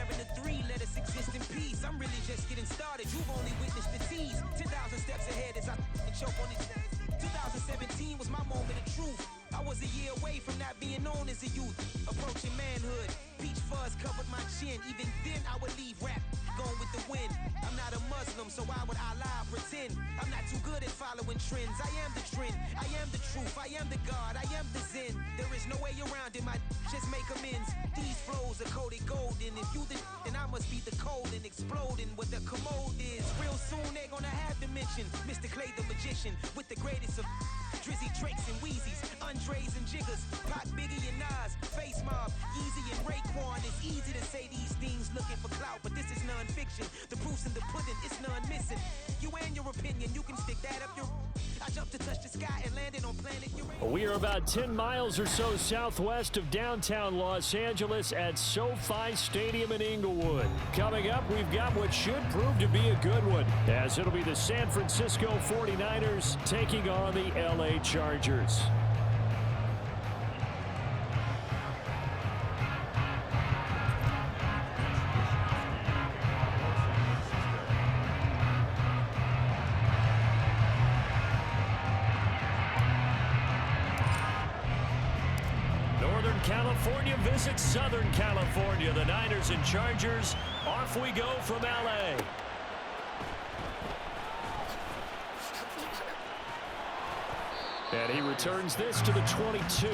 sharing the 3, let us exist in peace. I'm really just getting started, you've only witnessed the tease. 10,000 steps ahead as I choke on it. 2017 was my moment of truth. I was a year away from not being known as a youth. Approaching manhood, peach fuzz covered my chin. Even then I would leave rap going with the wind. I'm not a Muslim, so why would I lie or pretend? I'm not too good at following trends. I am the trend, I am the truth, I am the God, I am the Zen. There is no way around it, my just make amends. These flows are coated golden. If you the then I must be the cold and exploding what the commode is. Real soon they gonna have to mention Mr. Clay the magician with the greatest of Drizzy, Drakes, and Wheezies, Andres and Jiggers, Pac, Biggie, and Nas, Face Mob, Easy and Raekwon. It's easy to say these things looking for clout, but this is non-fiction. The proof's in the pudding, it's none missing. You and your opinion, you can stick that up your... I jumped to touch the sky and landed on planet Uranus. We are about 10 miles or so southwest of downtown Los Angeles at SoFi Stadium in Inglewood. Coming up, we've got what should prove to be a good one, as it'll be the San Francisco 49ers taking on the LA Chargers. California visits Southern California. The Niners and Chargers. Off we go from LA. And he returns this to the 22.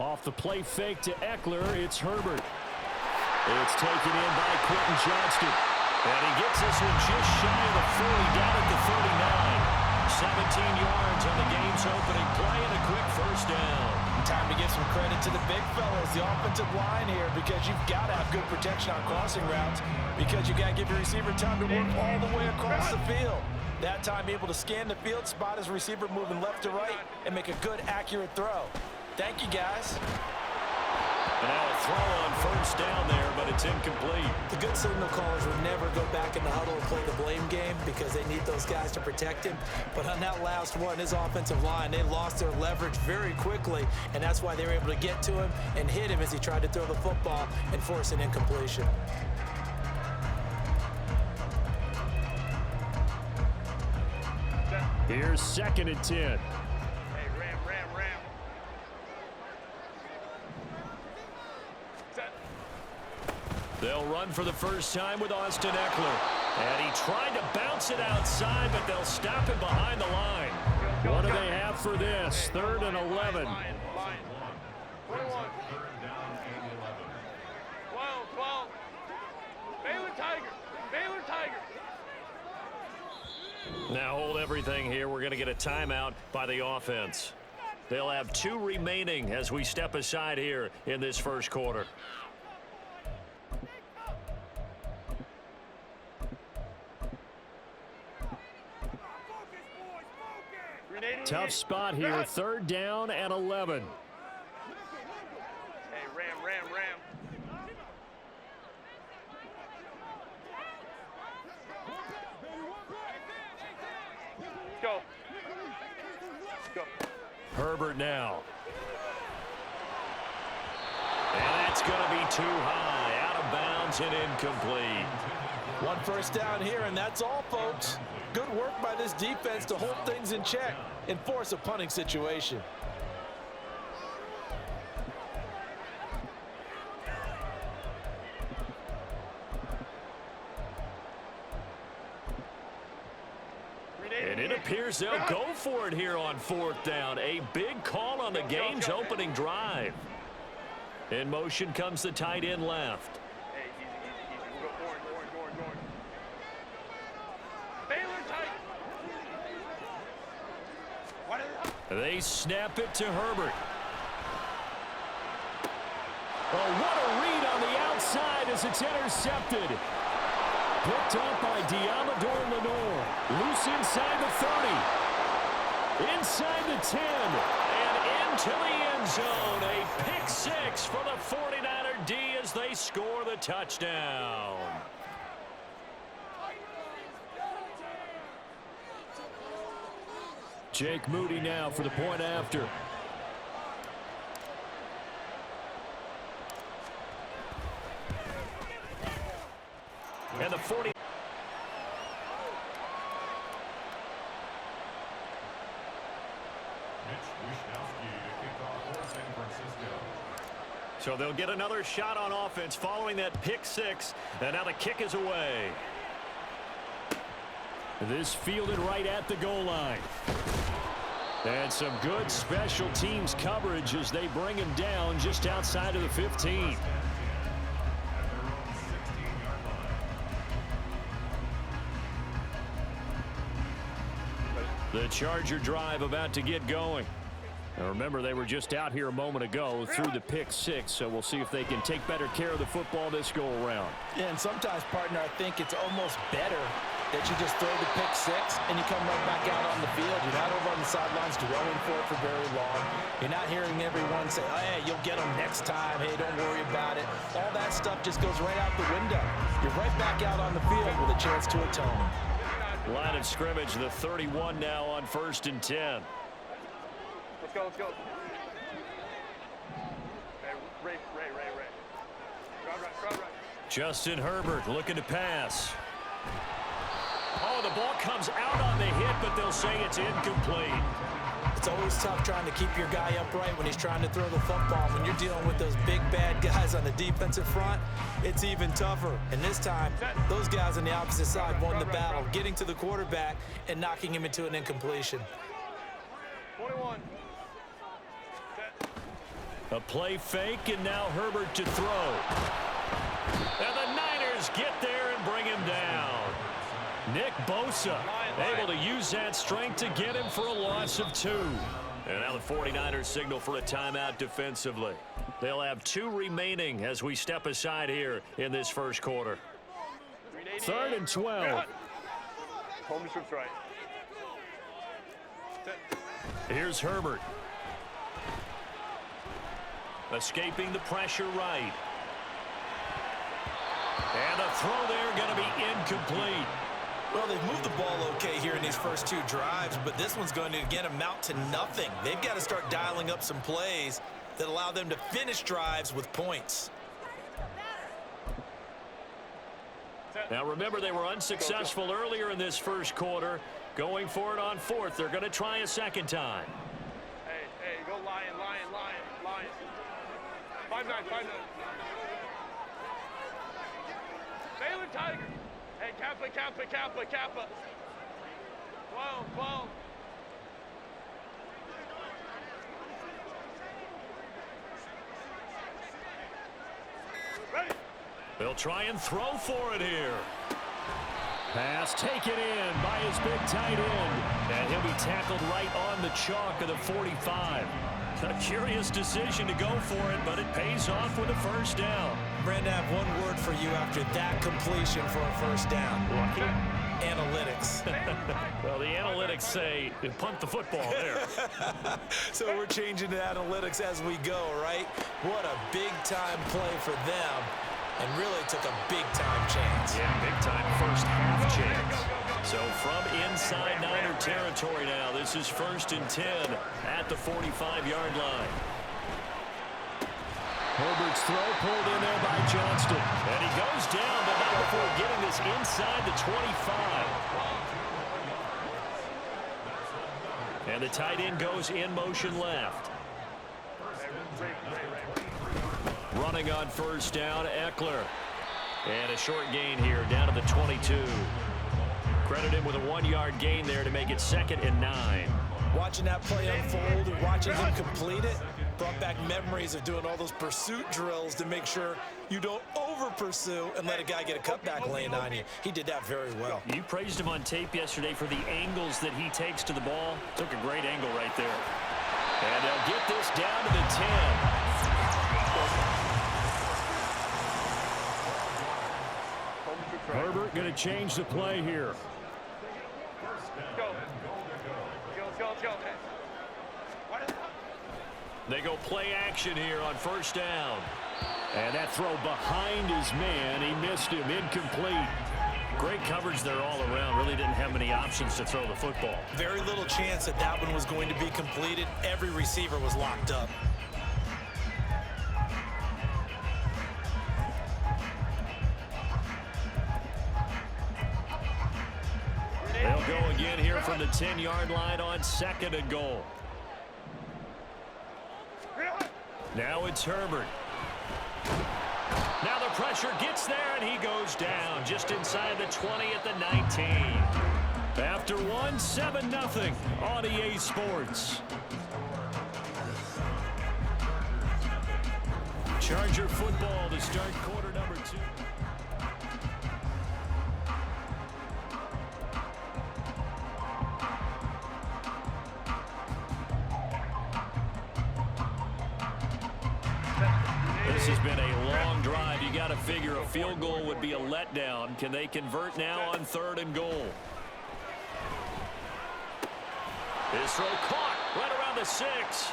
Off the play fake to Eckler, it's Herbert. It's taken in by Quentin Johnston. And he gets this one just shy of the 40, down at the 39. 17 yards on the game's opening play and a quick first down. Time to give some credit to the big fellas, the offensive line here, because you've got to have good protection on crossing routes, because you got to give your receiver time to work all the way across the field. That time able to scan the field, spot his receiver moving left to right, and make a good, accurate throw. Thank you, guys. And now a throw on first down there, but it's incomplete. The good signal callers would never go back in the huddle and play the blame game because they need those guys to protect him. But on that last one, his offensive line, they lost their leverage very quickly, and that's why they were able to get to him and hit him as he tried to throw the football and force an incompletion. Here's 2nd and 10. They'll run for the first time with Austin Eckler. And he tried to bounce it outside, but they'll stop it behind the line. What do they have for this? 3rd and 11. 12. Baylor Tigers. Baylor Tigers. Now hold everything here. We're going to get a timeout by the offense. They'll have 2 remaining as we step aside here in this first quarter. Tough spot here, 3rd down and 11. Hey, Ram. Go. Herbert now. And that's going to be too high, out of bounds and incomplete. 1 first down here, and that's all, folks. Good work by this defense to hold things in check and force a punting situation. And it appears they'll go for it here on 4th down. A big call on the game's opening drive. In motion comes the tight end left. Hey, easy. We'll go orange. Baylor tight. They snap it to Herbert. Oh, what a read on the outside as it's intercepted. Picked up by Diamador Lenore. Loose inside the 30. Inside the 10. And into the end zone. A pick six for the 49er D as they score the touchdown. Jake Moody now for the point after. And the 40. So they'll get another shot on offense following that pick six. And now the kick is away. This fielded right at the goal line. And some good special teams coverage as they bring him down just outside of the 15. The Charger drive about to get going. Now remember, they were just out here a moment ago through the pick six, so we'll see if they can take better care of the football this go-around. Yeah, and sometimes, partner, I think it's almost better that you just throw the pick six and you come right back out on the field. You're not over on the sidelines dwelling for it for very long. You're not hearing everyone say, oh, hey, you'll get them next time. Hey, don't worry about it. All that stuff just goes right out the window. You're right back out on the field with a chance to atone. Line of scrimmage, the 31 now on 1st and 10. Let's go. Hey, Ray. Crowd right. Justin Herbert looking to pass. Oh, the ball comes out on the hit, but they'll say it's incomplete. It's always tough trying to keep your guy upright when he's trying to throw the football. When you're dealing with those big, bad guys on the defensive front, it's even tougher. And this time, those guys on the opposite side won the battle, getting to the quarterback and knocking him into an incompletion. 21. A play fake, and now Herbert to throw. And the Niners get there and bring him down. Nick Bosa able to use that strength to get him for a loss of 2. And now the 49ers signal for a timeout defensively. They'll have 2 remaining as we step aside here in this first quarter. 3rd and 12. Home strips right. Here's Herbert. Escaping the pressure right. And the throw there going to be incomplete. Well, they've moved the ball okay here in these first 2 drives, but this one's going to, again, amount to nothing. They've got to start dialing up some plays that allow them to finish drives with points. Now, remember, they were unsuccessful earlier in this first quarter. Going for it on 4th. They're going to try a second time. Hey, go Lion. 5-9. Baylor Tiger. Hey, Kappa. 12. Ready. They'll try and throw for it here. Pass taken in by his big tight end. And he'll be tackled right on the chalk of the 45. A curious decision to go for it, but it pays off with a first down. Brandon, I have one word for you after that completion for a first down. Lucky? Analytics. Well, the analytics say punt the football there. So we're changing to analytics as we go, right? What a big-time play for them, and really took a big-time chance. Yeah, big-time first half chance. So from inside Niner territory now, this is 1st and 10 at the 45-yard line. Herbert's throw pulled in there by Johnston. And he goes down, but not before getting this inside the 25. And the tight end goes in motion left. Running on first down, Eckler. And a short gain here down to the 22. Credit him with a 1-yard gain there to make it 2nd and 9. Watching that play unfold and watching him complete it, Brought back memories of doing all those pursuit drills to make sure you don't over-pursue and let a guy get a cutback lane on you. He did that very well. You praised him on tape yesterday for the angles that he takes to the ball. Took a great angle right there. And they'll get this down to the 10. Herbert going to change the play here. Go. Let's go. They go play action here on first down. And that throw behind his man. He missed him. Incomplete. Great coverage there all around. Really didn't have many options to throw the football. Very little chance that that one was going to be completed. Every receiver was locked up. They'll go again here from the 10-yard line on 2nd and goal. Now it's Herbert. Now the pressure gets there, and he goes down just inside the 20 at the 19. After one, 7-0 on EA Sports. Charger football to start quarter number 2. This has been a long drive. You got to figure a field goal would be a letdown. Can they convert now on 3rd and goal? His throw caught right around the 6.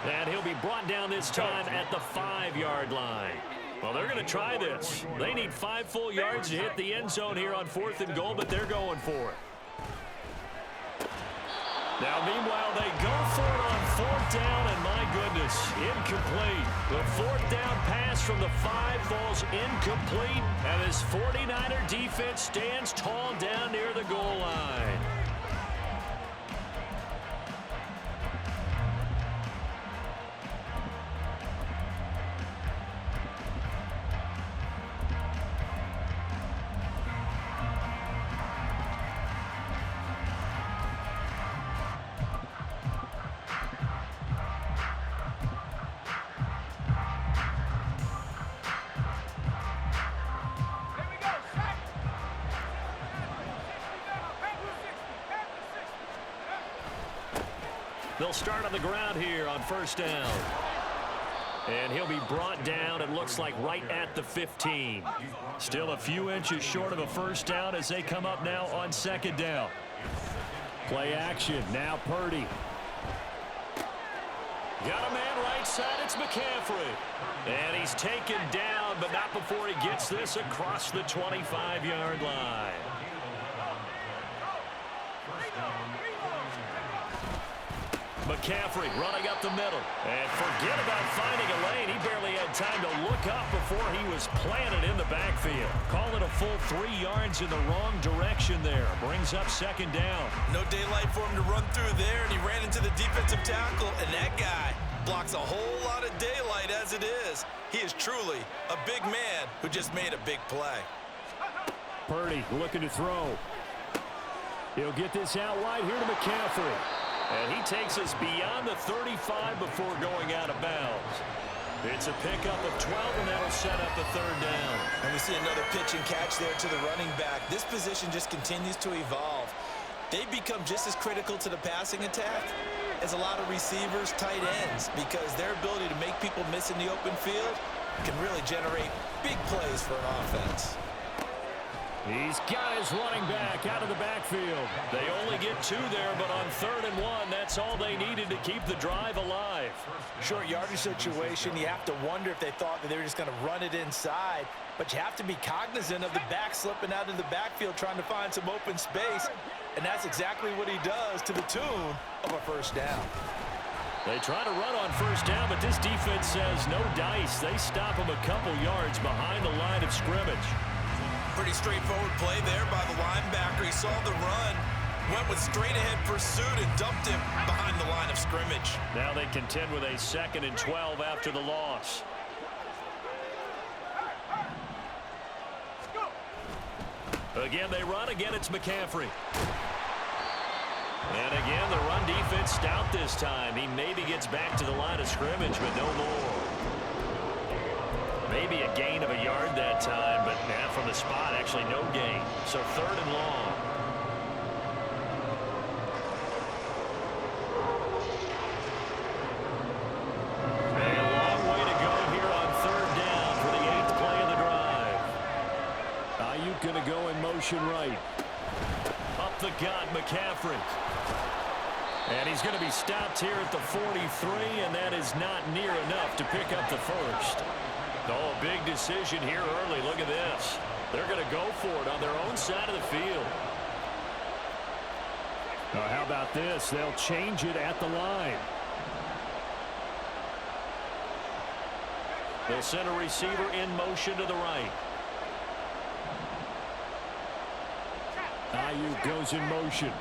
And he'll be brought down this time at the 5-yard line. Well, they're going to try this. They need 5 full yards to hit the end zone here on 4th and goal, but they're going for it. Now, meanwhile, they go for it on 4th down, and my goodness, incomplete. The 4th down pass from the 5 falls incomplete, and this 49er defense stands tall down near the goal line. They'll start on the ground here on 1st down. And he'll be brought down, it looks like, right at the 15. Still a few inches short of a 1st down as they come up now on 2nd down. Play action. Now Purdy. Got a man right side. It's McCaffrey. And he's taken down, but not before he gets this across the 25-yard line. McCaffrey running up the middle. And forget about finding a lane. He barely had time to look up before he was planted in the backfield. Call it a full 3 yards in the wrong direction there. Brings up 2nd down. No daylight for him to run through there, and he ran into the defensive tackle, and that guy blocks a whole lot of daylight as it is. He is truly a big man who just made a big play. Purdy looking to throw. He'll get this out wide here to McCaffrey. And he takes us beyond the 35 before going out of bounds. It's a pickup of 12, and that'll set up a 3rd down. And we see another pitch and catch there to the running back. This position just continues to evolve. They become just as critical to the passing attack as a lot of receivers, tight ends, because their ability to make people miss in the open field can really generate big plays for an offense. He's got his running back out of the backfield. They only get 2 there, but on 3rd and 1, that's all they needed to keep the drive alive. Short yardage situation, you have to wonder if they thought that they were just going to run it inside, but you have to be cognizant of the back slipping out of the backfield trying to find some open space, and that's exactly what he does to the tune of a 1st down. They try to run on 1st down, but this defense says no dice. They stop him a couple yards behind the line of scrimmage. Pretty straightforward play there by the linebacker. He saw the run, went with straight-ahead pursuit, and dumped him behind the line of scrimmage. Now they contend with a 2nd and 12 after the loss. Again, they run. Again, it's McCaffrey. And again, the run defense stout this time. He maybe gets back to the line of scrimmage, but no more. Maybe a gain of a yard that time, but from the spot, actually no gain. So 3rd and long. A long way to go here on 3rd down for the 8th play of the drive. Ayuk going to go in motion right. Up the gut, McCaffrey. And he's going to be stopped here at the 43, and that is not near enough to pick up the first. Oh, big decision here early. Look at this. They're going to go for it on their own side of the field. Now, how about this? They'll change it at the line. They'll send a receiver in motion to the right. Ayuk goes in motion.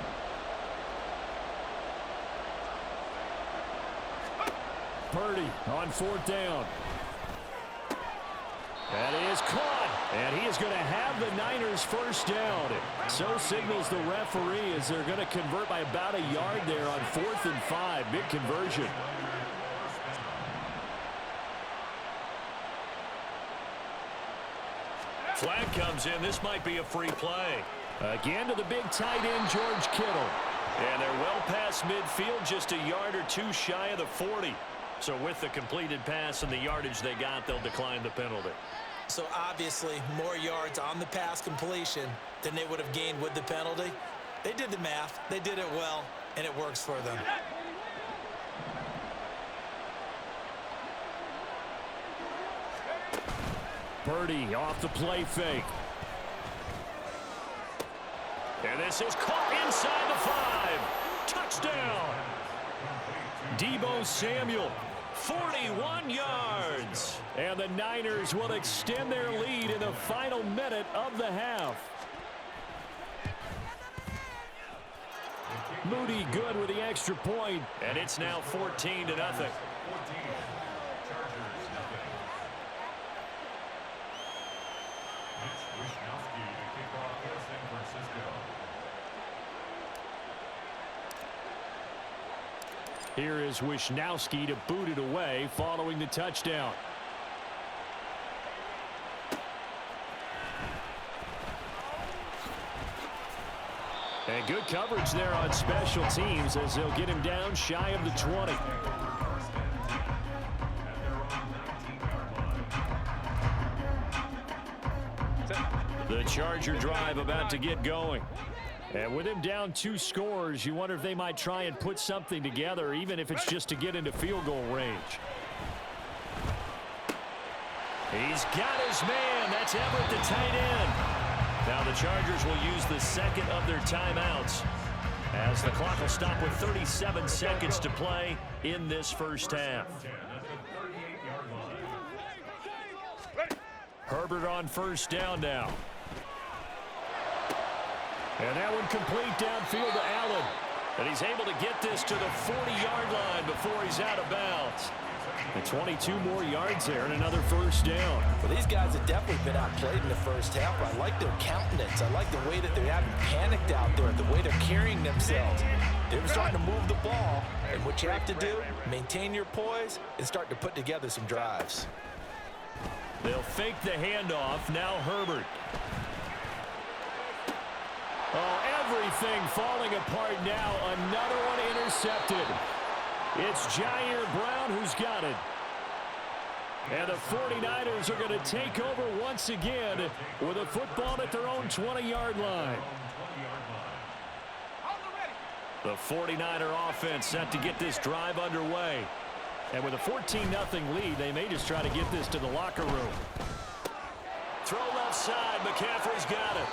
Purdy on 4th down. That is caught, and he is going to have the Niners first down. So signals the referee as they're going to convert by about a yard there on 4th and 5. Big conversion. Flag comes in. This might be a free play. Again to the big tight end, George Kittle. And they're well past midfield, just a yard or two shy of the 40. So with the completed pass and the yardage they got, they'll decline the penalty. So obviously more yards on the pass completion than they would have gained with the penalty. They did the math. They did it well, and it works for them. Purdy off the play fake. And this is caught inside the 5. Touchdown. Deebo Samuel, 41 yards. And the Niners will extend their lead in the final minute of the half. Moody good with the extra point, and it's now 14-0. Here is Wisnowski to boot it away following the touchdown. And good coverage there on special teams as they'll get him down shy of the 20. The Charger drive about to get going. And with him down 2 scores, you wonder if they might try and put something together, even if it's just to get into field goal range. He's got his man. That's Everett, the tight end. Now the Chargers will use the second of their timeouts as the clock will stop with 37 seconds to play in this first half. Herbert on first down now. And that one complete downfield to Allen. And he's able to get this to the 40-yard line before he's out of bounds. And 22 more yards there and another first down. Well, these guys have definitely been outplayed in the first half. I like their countenance. I like the way that they're having panicked out there, the way they're carrying themselves. They're starting to move the ball. And what you have to do, maintain your poise and start to put together some drives. They'll fake the handoff. Now Herbert. Oh, everything falling apart now. Another one intercepted. It's Jair Brown who's got it. And the 49ers are going to take over once again with a football at their own 20-yard line. The 49er offense set to get this drive underway. And with a 14-0 lead, they may just try to get this to the locker room. Throw left side. McCaffrey's got it.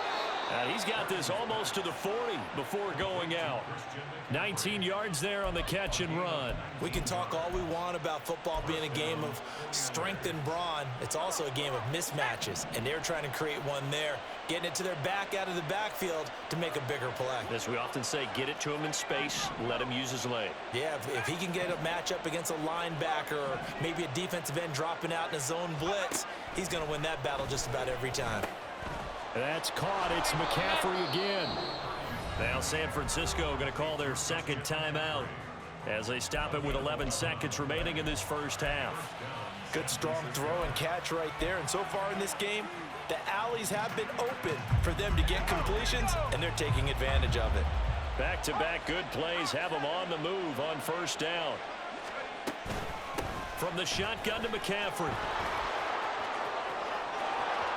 He's got this almost to the 40 before going out. 19 yards there on the catch and run. We can talk all we want about football being a game of strength and brawn. It's also a game of mismatches, and they're trying to create one there, getting it to their back out of the backfield to make a bigger play. As we often say, get it to him in space, let him use his leg. Yeah, if he can get a matchup against a linebacker or maybe a defensive end dropping out in a zone blitz, he's going to win that battle just about every time. That's caught. It's McCaffrey again. Now San Francisco going to call their second timeout as they stop it with 11 seconds remaining in this first half. Good strong throw and catch right there. And so far in this game, the alleys have been open for them to get completions, and they're taking advantage of it. Back-to-back good plays have them on the move on first down. From the shotgun to McCaffrey.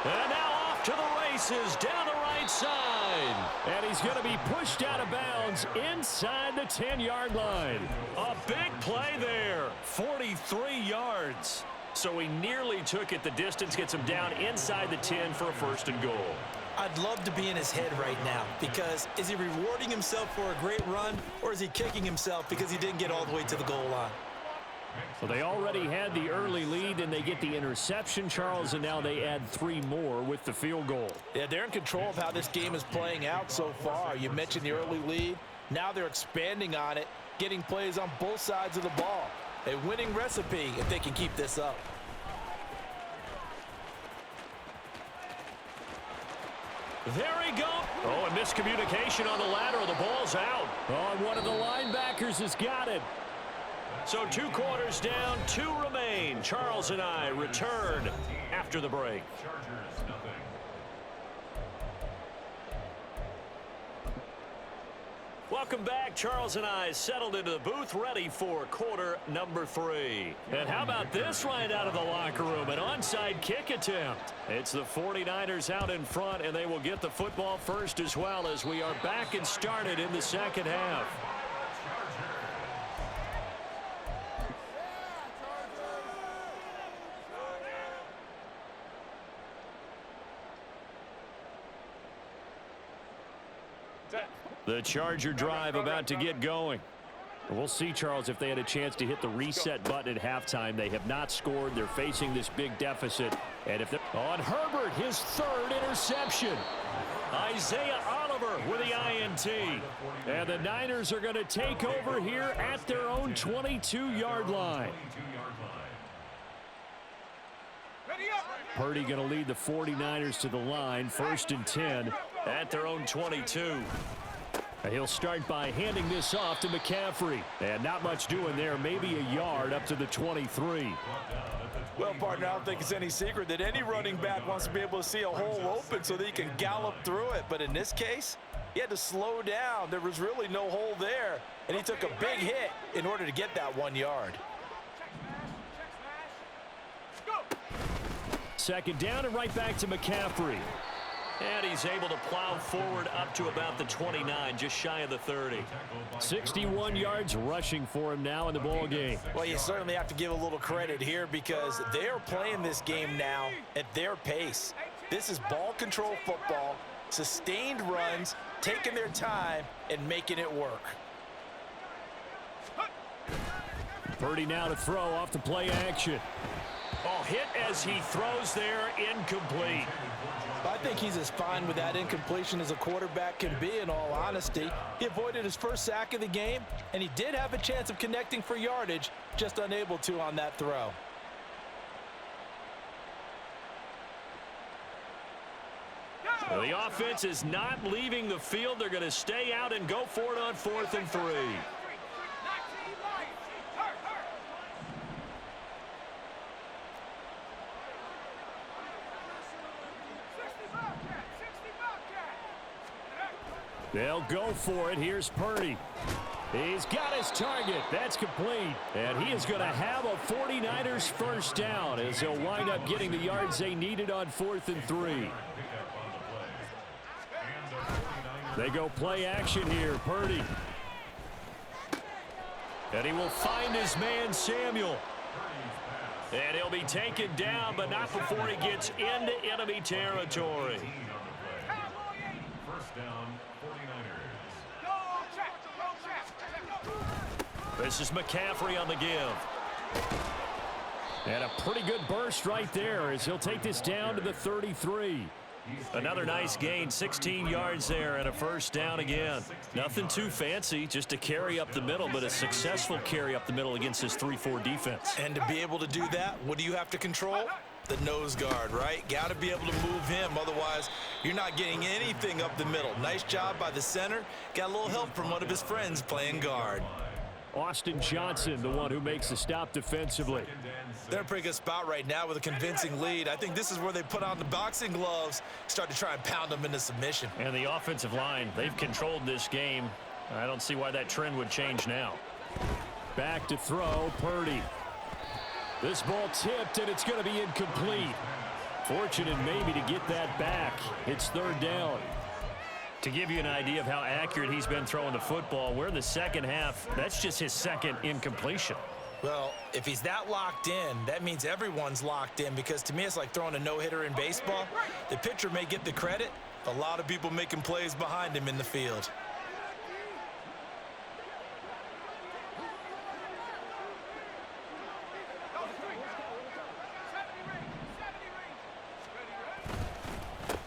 And now off to the races down the right side. And he's going to be pushed out of bounds inside the 10-yard line. A big play there. 43 yards. So he nearly took it the distance, gets him down inside the 10 for a first and goal. I'd love to be in his head right now, because is he rewarding himself for a great run, or is he kicking himself because he didn't get all the way to the goal line? Well, they already had the early lead, and they get the interception, Charles, and now they add 3 more with the field goal. Yeah, they're in control of how this game is playing out so far. You mentioned the early lead. Now they're expanding on it, getting plays on both sides of the ball. A winning recipe if they can keep this up. There he goes. Oh, a miscommunication on the lateral. The ball's out. Oh, and one of the linebackers has got it. So 2 quarters down, 2 remain. Charles and I return after the break. Welcome back. Charles and I settled into the booth, ready for quarter number 3. And how about this right out of the locker room? An onside kick attempt. It's the 49ers out in front, and they will get the football first as well, as we are back and started in the second half. The Charger drive about to get going. We'll see, Charles, if they had a chance to hit the reset button at halftime. They have not scored. They're facing this big deficit. And if on Herbert, his 3rd interception. Isaiah Oliver with the INT. And the Niners are going to take over here at their own 22-yard line. Purdy going to lead the 49ers to the line, 1st and 10 at their own 22. He'll start by handing this off to McCaffrey. And not much doing there, maybe a yard up to the 23. Well, partner, I don't think it's any secret that any running back wants to be able to see a hole open so that he can gallop through it. But in this case, he had to slow down. There was really no hole there, and he took a big hit in order to get that 1 yard. Second down and right back to McCaffrey. And he's able to plow forward up to about the 29, just shy of the 30. 61 yards rushing for him now in the ball game. Well, you certainly have to give a little credit here, because they're playing this game now at their pace. This is ball control football, sustained runs, taking their time, and making it work. Purdy now to throw off the play action. Oh, hit as he throws there, incomplete. I think he's as fine with that incompletion as a quarterback can be, in all honesty. He avoided his first sack of the game, and he did have a chance of connecting for yardage, just unable to on that throw. Well, the offense is not leaving the field. They're going to stay out and go for it on 4th and 3. They'll go for it. Here's Purdy. He's got his target. That's complete. And he is going to have a 49ers first down, as he'll wind up getting the yards they needed on 4th and 3. They go play action here. Purdy. And he will find his man, Samuel. And he'll be taken down, but not before he gets into enemy territory. First down, 49ers. This is McCaffrey on the give. And a pretty good burst right there, as he'll take this down to the 33. Another nice gain, 16 yards there, and a first down again. Nothing too fancy, just a carry up the middle, but a successful carry up the middle against this 3-4 defense. And to be able to do that, what do you have to control? the nose guard, right? Got to be able to move him. Otherwise, you're not getting anything up the middle. Nice job by the center. Got a little help from one of his friends playing guard. Austin Johnson, the one who makes the stop defensively. They're in a pretty good spot right now with a convincing lead. I think this is where they put on the boxing gloves, start to try and pound them into submission. And the offensive line, they've controlled this game. I don't see why that trend would change now. Back to throw, Purdy. This ball tipped, and it's going to be incomplete. Fortunate maybe to get that back. It's third down. To give you an idea of how accurate he's been throwing the football, we're in the second half. That's just his second incompletion. Well, if he's that locked in, that means everyone's locked in, because to me it's like throwing a no-hitter in baseball. The pitcher may get the credit, a lot of people making plays behind him in the field.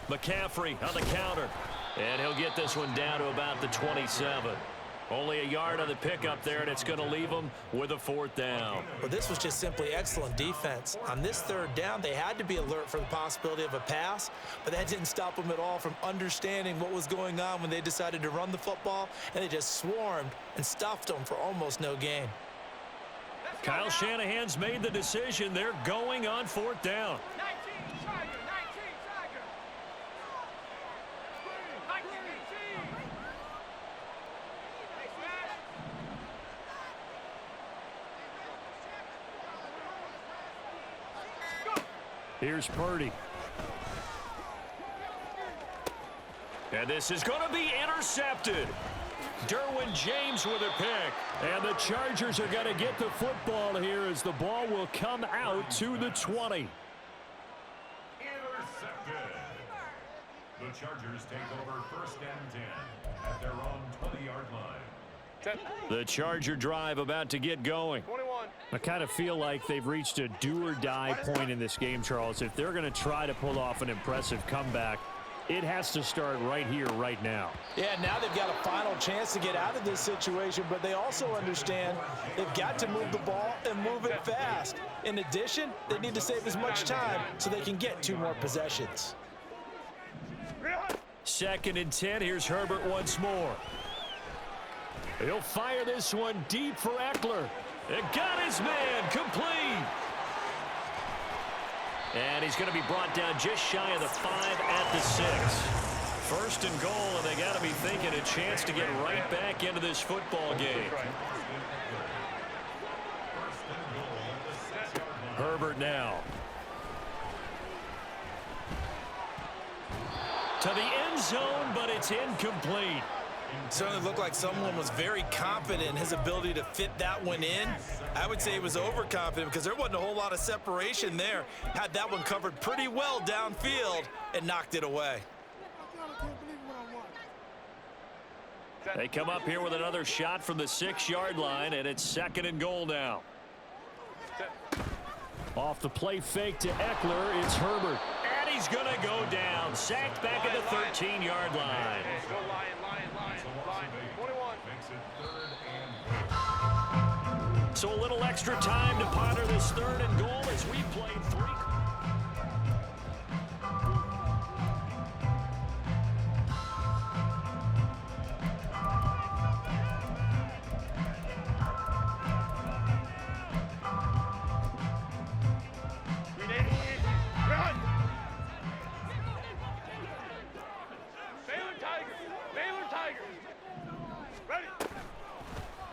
McCaffrey on the counter. And he'll get this one down to about the 27. Only a yard on the pickup there, and it's going to leave him with a fourth down. Well, this was just simply excellent defense. On this third down, they had to be alert for the possibility of a pass, but that didn't stop them at all from understanding what was going on when they decided to run the football, and they just swarmed and stuffed them for almost no gain. Kyle Shanahan's made the decision. They're going on fourth down. Here's Purdy. And this is going to be intercepted. Derwin James with a pick. And the Chargers are going to get the football here as the ball will come out to the 20. Intercepted. The Chargers take over first and 10 at their own 20-yard line. The Charger drive about to get going. I kind of feel like they've reached a do-or-die point in this game, Charles. If they're going to try to pull off an impressive comeback, it has to start right here, right now. Yeah, now they've got a final chance to get out of this situation, but they also understand they've got to move the ball and move it fast. In addition, they need to save as much time so they can get 2 more possessions. Second and 10. Here's Herbert once more. He'll fire this one deep for Eckler. It got his man complete. And he's going to be brought down just shy of the 5 at the 6. First and goal, and they got to be thinking a chance to get right back into this football game. Herbert now. To the end zone, but it's incomplete. Certainly looked like someone was very confident in his ability to fit that one in. I would say he was overconfident because there wasn't a whole lot of separation there. Had that one covered pretty well downfield and knocked it away. They come up here with another shot from the 6-yard line, and it's second and goal now. Off the play fake to Eckler, it's Herbert. And he's going to go down. Sacked back at the 13-yard line. So a little extra time to ponder this third and goal as we played 3.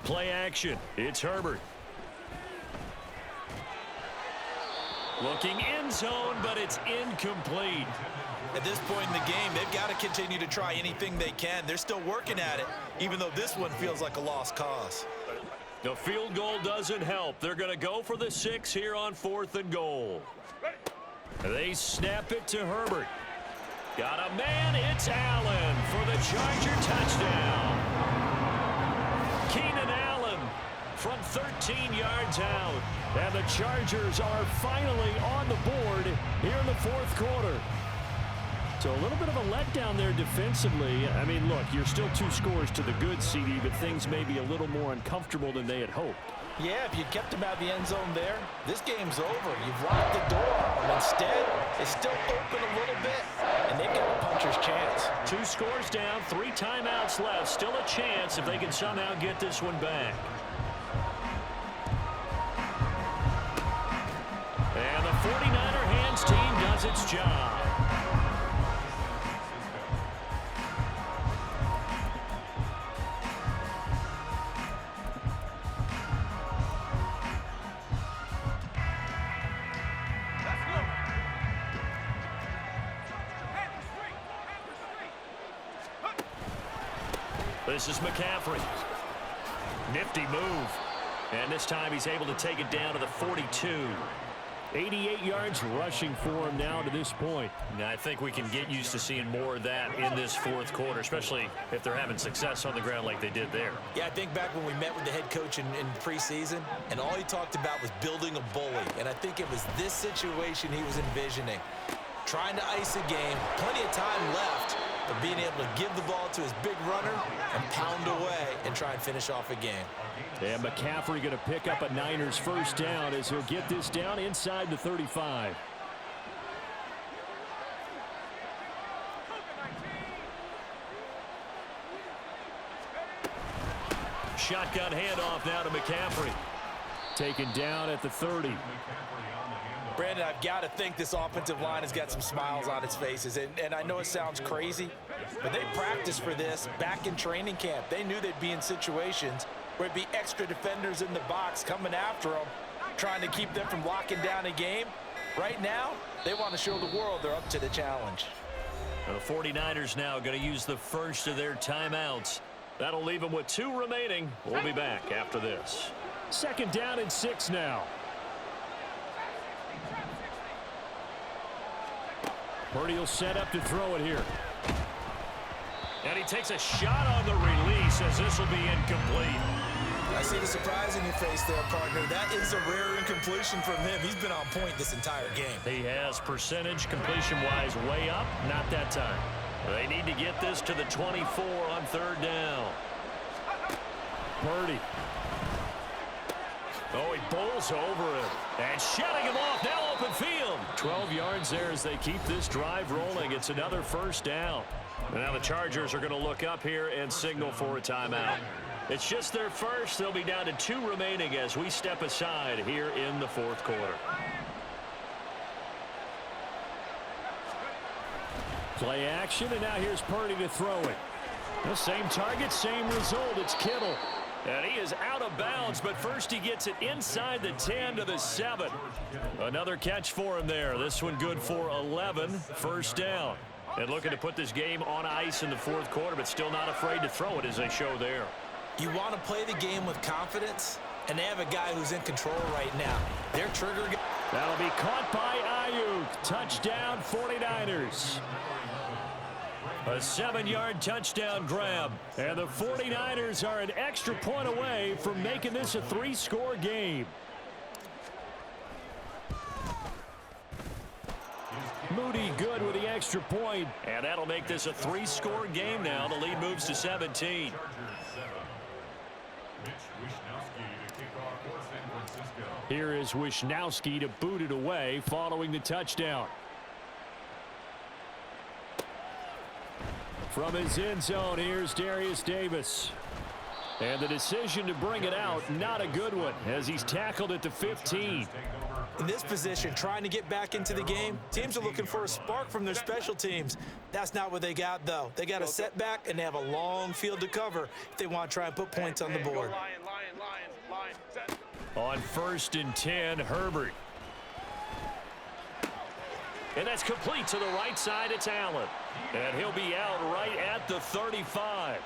Play action. It's Herbert. Looking end zone, but it's incomplete. At this point in the game, they've got to continue to try anything they can. They're still working at it, even though this one feels like a lost cause. The field goal doesn't help. They're going to go for the 6 here on 4th and goal. They snap it to Herbert. Got a man. It's Allen for the Charger touchdown. Keenan Allen from 13 yards out. And the Chargers are finally on the board here in the 4th quarter. So a little bit of a letdown there defensively. I mean, look, you're still 2 scores to the good, CD, but things may be a little more uncomfortable than they had hoped. Yeah, if you kept him out of the end zone there, this game's over. You've locked the door. And instead, it's still open a little bit, and they've got a puncher's chance. 2 scores down, 3 timeouts left. Still a chance if they can somehow get this one back. And the 49er hands team does its job. This is McCaffrey. Nifty move. And this time he's able to take it down to the 42. 88 yards rushing for him now to this point. Now, I think we can get used to seeing more of that in this fourth quarter, especially if they're having success on the ground like they did there. Yeah, I think back when we met with the head coach in preseason, and all he talked about was building a bully. And I think it was this situation he was envisioning. Trying to ice a game, plenty of time left, but being able to give the ball to his big runner and pound away and try and finish off a game. And McCaffrey going to pick up a Niners first down as he'll get this down inside the 35. Shotgun handoff now to McCaffrey. Taken down at the 30. Brandon, I've got to think this offensive line has got some smiles on its faces. And I know it sounds crazy, but they practiced for this back in training camp. They knew they'd be in situations where it'd be extra defenders in the box coming after them, trying to keep them from locking down a game. Right now, they want to show the world they're up to the challenge. The 49ers now going to use the first of their timeouts. That'll leave them with 2 remaining. We'll be back after this. 2nd down and 6 now. Purdy will set up to throw it here. And he takes a shot on the release as this will be incomplete. I see the surprise in your face there, partner. That is a rare incompletion from him. He's been on point this entire game. He has percentage completion-wise way up. Not that time. They need to get this to the 24 on 3rd down. Purdy. Oh, he bowls over it. And shutting him off, now open field. 12 yards there as they keep this drive rolling. It's another first down. Now the Chargers are going to look up here and signal for a timeout. It's just their first. They'll be down to 2 remaining as we step aside here in the 4th quarter. Play action, and now here's Purdy to throw it. The same target, same result. It's Kittle. And he is out of bounds, but first he gets it inside the 10 to the 7. Another catch for him there. This one good for 11. First down. And looking to put this game on ice in the 4th quarter, but still not afraid to throw it as they show there. You want to play the game with confidence, and they have a guy who's in control right now. Their trigger. That'll be caught by Ayuk. Touchdown 49ers. A 7-yard touchdown grab. And the 49ers are an extra point away from making this a 3-score game. Moody good with the extra point. And that'll make this a 3-score game now. The lead moves to 17. Here is Wishnowski to boot it away following the touchdown. From his end zone, here's Darius Davis. And the decision to bring it out, not a good one, as he's tackled at the 15. In this position, trying to get back into the game, teams are looking for a spark from their special teams. That's not what they got, though. They got a setback, and they have a long field to cover if they want to try and put points on the board. On 1st and 10, Herbert. And that's complete to the right side. It's Allen. And he'll be out right at the 35.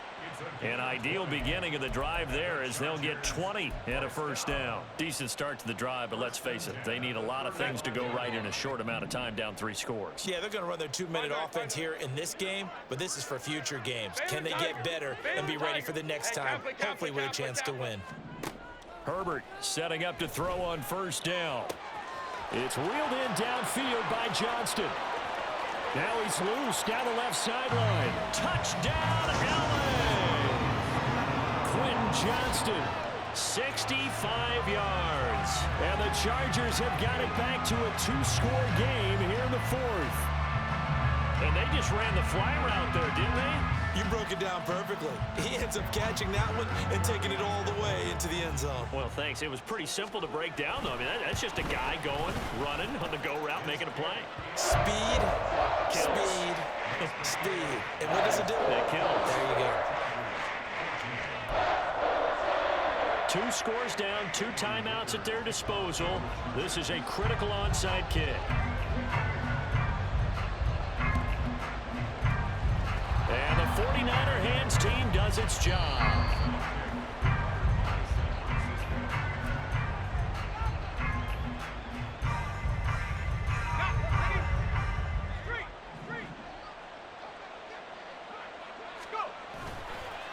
An ideal beginning of the drive there as they'll get 20 and a first down. Decent start to the drive, but let's face it, they need a lot of things to go right in a short amount of time, down 3 scores. Yeah, they're going to run their 2-minute offense here in this game, but this is for future games. Can they get better and be ready for the next time, hopefully with a chance to win? Herbert setting up to throw on 1st down. It's reeled in downfield by Johnston. Now he's loose down the left sideline. Touchdown, LA! Quentin Johnston, 65 yards. And the Chargers have got it back to a 2-score game here in the fourth. And they just ran the fly route there, didn't they? You broke it down perfectly. He ends up catching that one and taking it all the way into the end zone. Well, thanks. It was pretty simple to break down, though. I mean, that's just a guy going, running on the go route, making a play. Speed, Kills. speed, speed. And what does it do? It kills. There you go. 2 scores down, 2 timeouts at their disposal. This is a critical onside kick. And the 49er hands team does its job.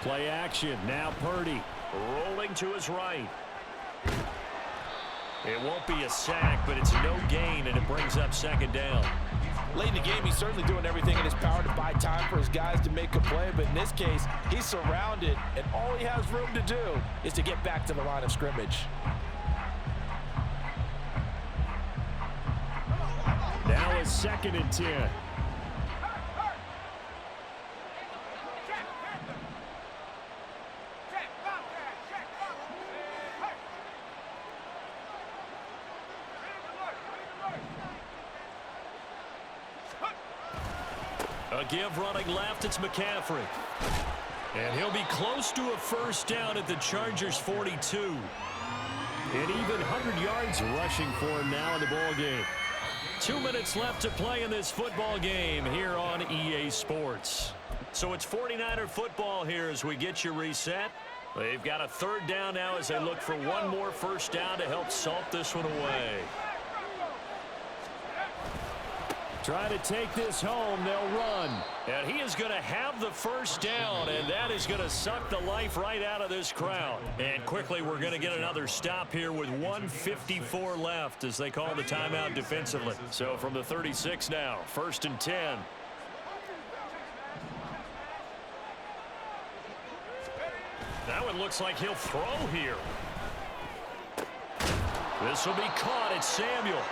Play action. Now Purdy rolling to his right. It won't be a sack, but it's no gain, and it brings up second down. Late in the game, he's certainly doing everything in his power to buy time for his guys to make a play, but in this case, he's surrounded, and all he has room to do is to get back to the line of scrimmage. Now it's 2nd and 10. A give running left, it's McCaffrey. And he'll be close to a first down at the Chargers' 42. And even 100 yards rushing for him now in the ball game. 2 minutes left to play in this football game here on EA Sports. So it's 49er football here as we get you reset. They've got a 3rd down now as they look for one more first down to help salt this one away. Try to take this home, they'll run. And he is going to have the first down, and that is going to suck the life right out of this crowd. And quickly, we're going to get another stop here with 1:54 left as they call the timeout defensively. So from the 36 now, 1st and 10. That one looks like he'll throw here. This will be caught at Samuel.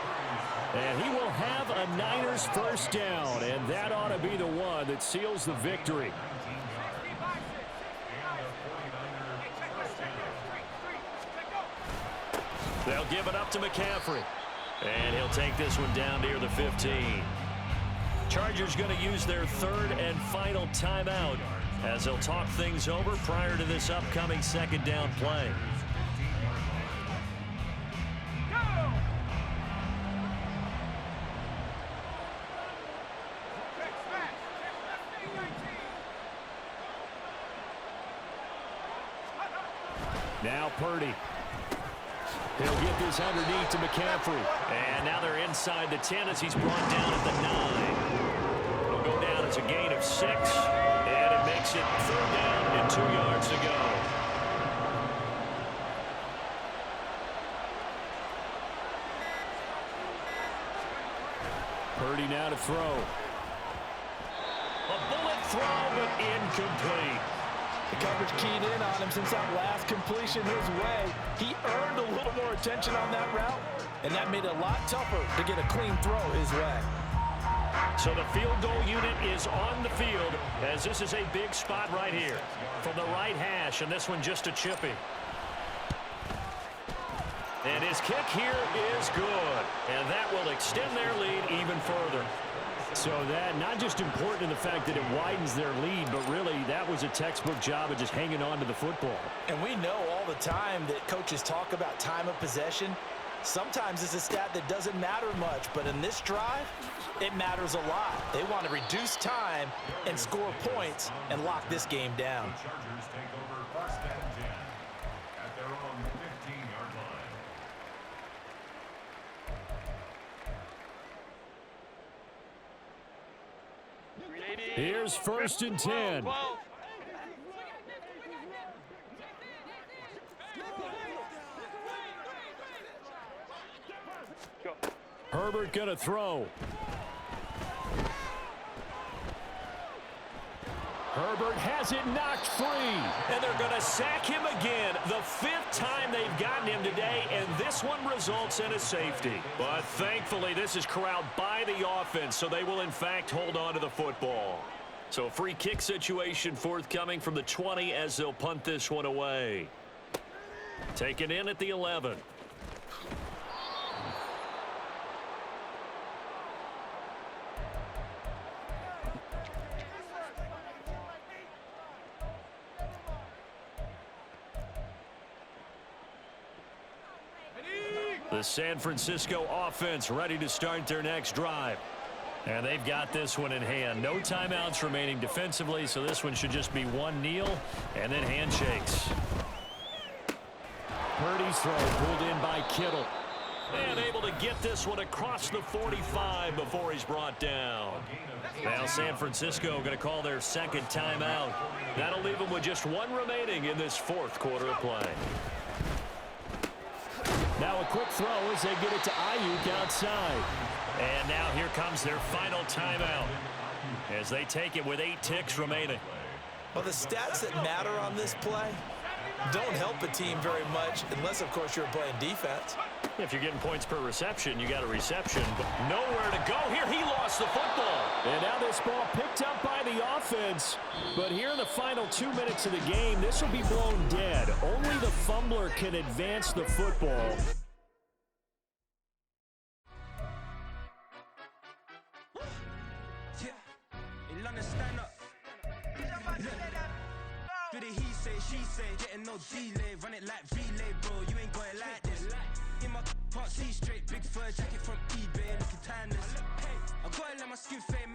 And he will have a Niners first down, and that ought to be the one that seals the victory. They'll give it up to McCaffrey. And he'll take this one down near the 15. Chargers going to use their 3rd and final timeout as they'll talk things over prior to this upcoming 2nd down play. Now Purdy. He'll get this underneath to McCaffrey. And now they're inside the 10 as he's brought down at the 9. It'll go down as a gain of 6. And it makes it 3rd down and 2 yards to go. Purdy now to throw. A bullet throw, but incomplete. The coverage keyed in on him since that last completion his way. He earned a little more attention on that route, and that made it a lot tougher to get a clean throw his way. So the field goal unit is on the field as this is a big spot right here from the right hash, and this one just a chippy. And his kick here is good, and that will extend their lead even further. So that not just important in the fact that it widens their lead, but really that was a textbook job of just hanging on to the football. And we know all the time that coaches talk about time of possession. Sometimes it's a stat that doesn't matter much, but in this drive, it matters a lot. They want to reduce time and score points and lock this game down. The Chargers take over 1st and 10 at their own 15-yard line. Here's 1st and 10. Herbert gonna throw. Herbert has it knocked free. And they're going to sack him again. The 5th time they've gotten him today, and this one results in a safety. But thankfully, this is corralled by the offense, so they will, in fact, hold on to the football. So a free kick situation forthcoming from the 20 as they'll punt this one away. Taken in at the 11. The San Francisco offense ready to start their next drive. And they've got this one in hand. No timeouts remaining defensively, so this one should just be one kneel and then handshakes. Purdy's throw pulled in by Kittle. And able to get this one across the 45 before he's brought down. Now San Francisco going to call their second timeout. That'll leave them with just one remaining in this 4th quarter of play. Now a quick throw as they get it to Ayuk outside. And now here comes their final timeout as they take it with 8 ticks remaining. Well, the stats that matter on this play don't help a team very much unless, of course, you're playing defense. If you're getting points per reception, you got a reception, but nowhere to go. Here he lost the football. And now this ball picked up by the offense. But here in the final 2 minutes of the game, this will be blown dead. Only the fumbler can advance the football. She say, getting no delay, run it like relay, bro. You ain't got it like this. In my part, see straight, big fur jacket from eBay, looking timeless. I gotta let my skin fade.